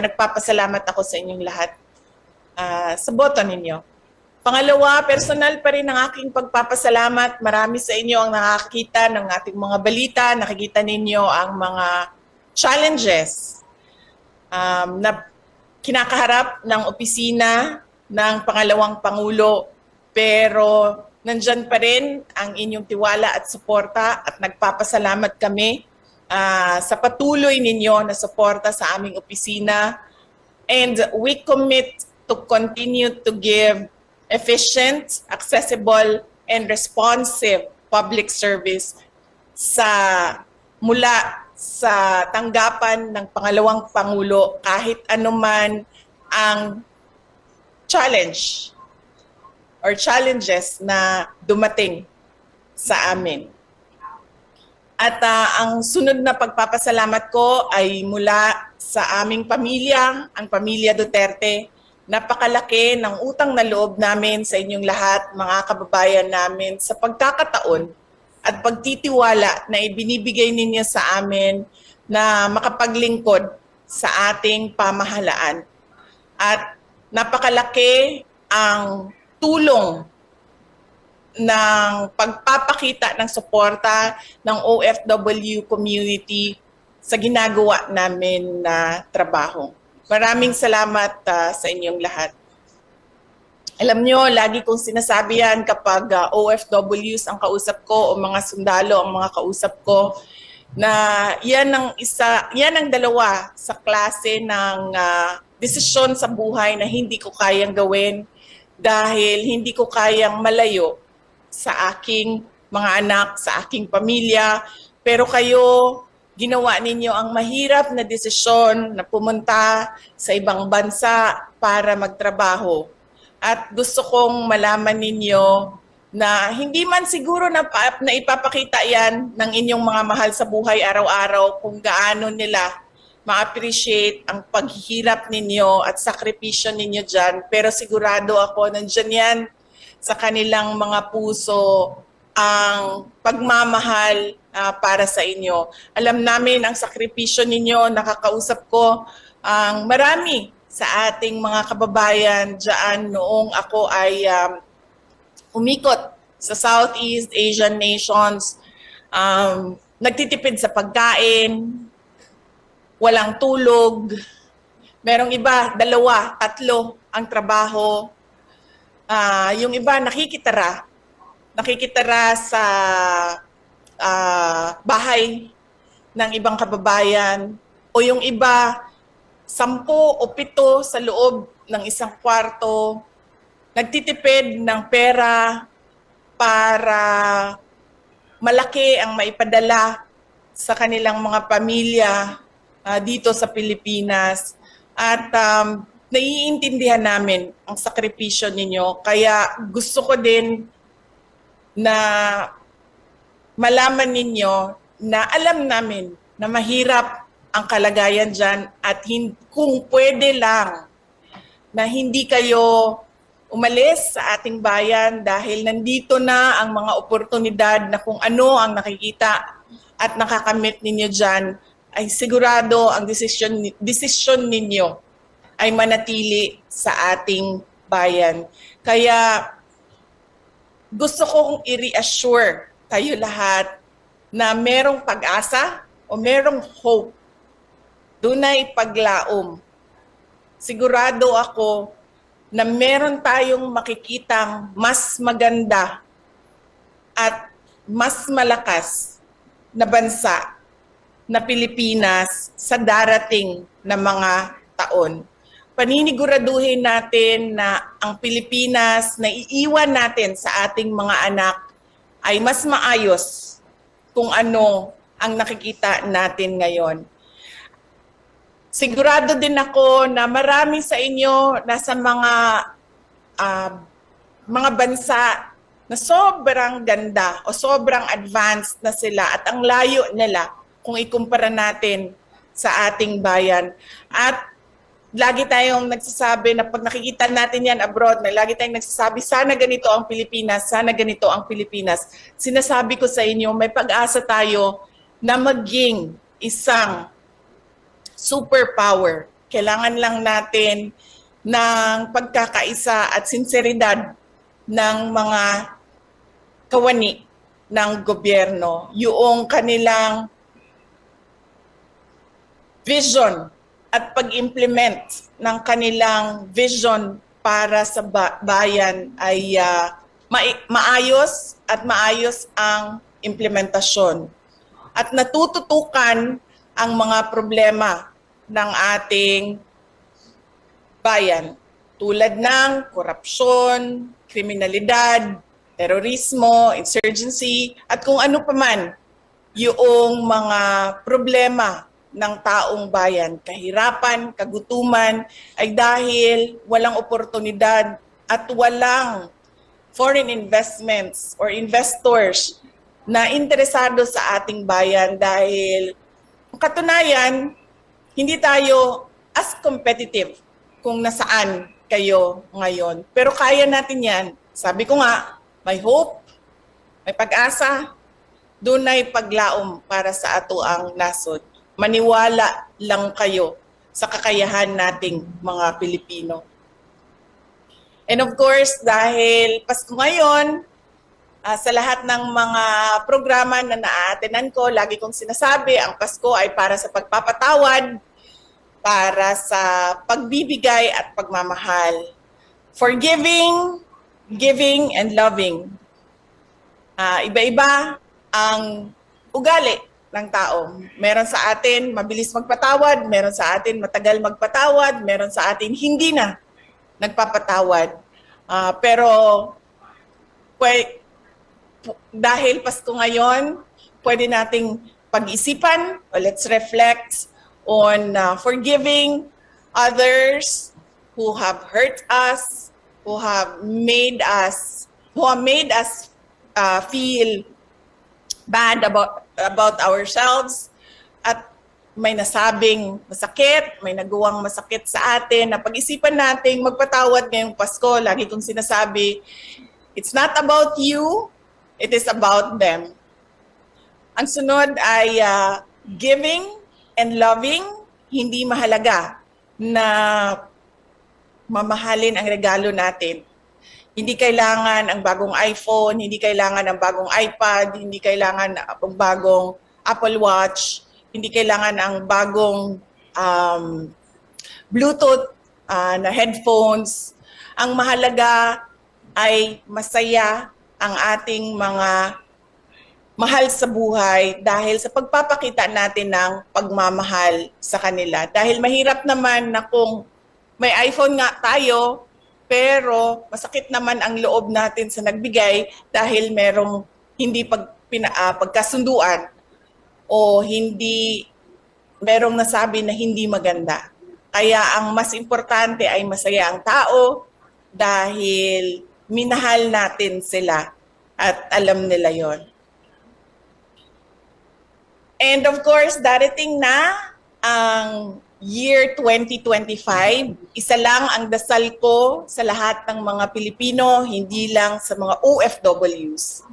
nagpapasalamat ako sa inyong lahat sa boto ninyo. Pangalawa, personal pa rin ang aking pagpapasalamat. Marami sa inyo ang nakakita ng ating mga balita. Nakikita ninyo ang mga challenges na kinakaharap ng opisina ng pangalawang Pangulo. Pero nandyan pa rin ang inyong tiwala at suporta at nagpapasalamat kami sa patuloy ninyo na suporta sa aming opisina. And we commit to continue to give efficient, accessible, and responsive public service mula sa tanggapan ng pangalawang Pangulo kahit anuman ang challenge or challenges na dumating sa amin. At ang sunod na pagpapasalamat ko ay mula sa aming pamilya, ang pamilya Duterte. Napakalaki ng utang na loob namin sa inyong lahat, mga kababayan namin, sa pagkakataon at pagtitiwala na ibinibigay ninyo sa amin na makapaglingkod sa ating pamahalaan. At napakalaki ang tulong ng pagpapakita ng suporta ng OFW community sa ginagawa namin na trabaho. Maraming salamat sa inyong lahat. Alam nyo, lagi kong sinasabi yan kapag OFWs ang kausap ko o mga sundalo ang mga kausap ko na yan ang dalawa sa klase ng desisyon sa buhay na hindi ko kayang gawin dahil hindi ko kayang malayo sa aking mga anak, sa aking pamilya. Pero kayo, ginawa ninyo ang mahirap na desisyon na pumunta sa ibang bansa para magtrabaho. At gusto kong malaman ninyo na hindi man siguro na ipapakita yan ng inyong mga mahal sa buhay araw-araw kung gaano nila ma-appreciate ang paghihirap ninyo at sakripisyo ninyo dyan. Pero sigurado ako, nandyan yan sa kanilang mga puso ang pagmamahal para sa inyo. Alam namin ang sakripisyo ninyo, nakakausap ko ang marami sa ating mga kababayan dyan noong ako ay umikot sa Southeast Asian nations, nagtitipid sa pagkain, walang tulog, merong iba, 2, 3 ang trabaho, yung iba nakikitara sa bahay ng ibang kababayan o yung iba 10 o 7 sa loob ng isang kwarto, nagtitipid ng pera para malaki ang maipadala sa kanilang mga pamilya dito sa Pilipinas. At naiintindihan namin ang sakripisyo ninyo. Kaya gusto ko din na malaman ninyo na alam namin na mahirap ang kalagayan dyan at kung pwede lang na hindi kayo umalis sa ating bayan dahil nandito na ang mga oportunidad na kung ano ang nakikita at nakakamit ninyo dyan, ay sigurado ang desisyon ninyo ay manatili sa ating bayan. Kaya gusto kong i-reassure kayo lahat na merong pag-asa o merong hope. Dunay paglaom. Sigurado ako na meron tayong makikitang mas maganda at mas malakas na bansa na Pilipinas sa darating na mga taon. Paniniguraduhin natin na ang Pilipinas na iiwan natin sa ating mga anak ay mas maayos kung ano ang nakikita natin ngayon. Sigurado din ako na marami sa inyo nasa mga bansa na sobrang ganda o sobrang advanced na sila at ang layo nila kung ikumpara natin sa ating bayan. At lagi tayong nagsasabi na pag nakikita natin yan abroad, na lagi tayong nagsasabi, sana ganito ang Pilipinas, sana ganito ang Pilipinas. Sinasabi ko sa inyo, may pag-asa tayo na maging isang superpower Kailangan lang natin ng pagkakaisa at sinseridad ng mga kawani ng gobyerno, yung kanilang vision at pag-implement ng kanilang vision para sa bayan ay maayos at maayos ang implementasyon. At natututukan ang mga problema ng ating bayan tulad ng korupsyon, kriminalidad, terorismo, insurgency, at kung ano pa man yung mga problema ng taong bayan. Kahirapan, kagutuman ay dahil walang oportunidad at walang foreign investments or investors na interesado sa ating bayan dahil katunayan, hindi tayo as competitive kung nasaan kayo ngayon. Pero kaya natin yan. Sabi ko nga, may hope, may pag-asa, doon ay paglaom para sa ato ang nasod. Maniwala lang kayo sa kakayahan nating mga Pilipino. And of course, dahil Pasko ngayon, sa lahat ng mga programa na naaatenan ko, lagi kong sinasabi, ang Pasko ay para sa pagpapatawad, para sa pagbibigay at pagmamahal. Forgiving, giving, and loving. Iba-iba ang ugali ng tao. Meron sa atin mabilis magpatawad, meron sa atin matagal magpatawad, meron sa atin hindi na nagpapatawad. Pero dahil Pasko ngayon, pwede nating pag-isipan, let's reflect on forgiving others who have hurt us, who have made us feel bad about ourselves, at may nasabing masakit, may nagawang masakit sa atin, na pag-isipan nating magpatawad ngayong Pasko. Lagi kong sinasabi, it's not about you, it is about them. Ang sunod ay giving and loving. Hindi mahalaga na mamahalin ang regalo natin. Hindi kailangan ang bagong iPhone, hindi kailangan ang bagong iPad, hindi kailangan ang bagong Apple Watch, hindi kailangan ang bagong Bluetooth na headphones. Ang mahalaga ay masaya ang ating mga mahal sa buhay dahil sa pagpapakita natin ng pagmamahal sa kanila. Dahil mahirap naman na kung may iPhone nga tayo, pero masakit naman ang loob natin sa nagbigay dahil merong hindi pagkasunduan o merong nasabi na hindi maganda. Kaya ang mas importante ay masaya ang tao dahil minahal natin sila at alam nila yon. And of course, darating na ang year 2025. Isa lang ang dasal ko sa lahat ng mga Pilipino, hindi lang sa mga OFWs.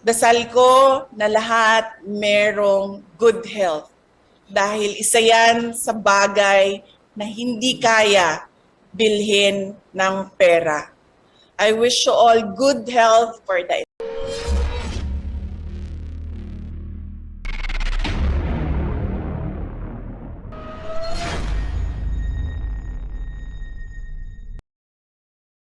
Dasal ko na lahat merong good health. Dahil isa yan sa bagay na hindi kaya bilhin ng pera. I wish you all good health for the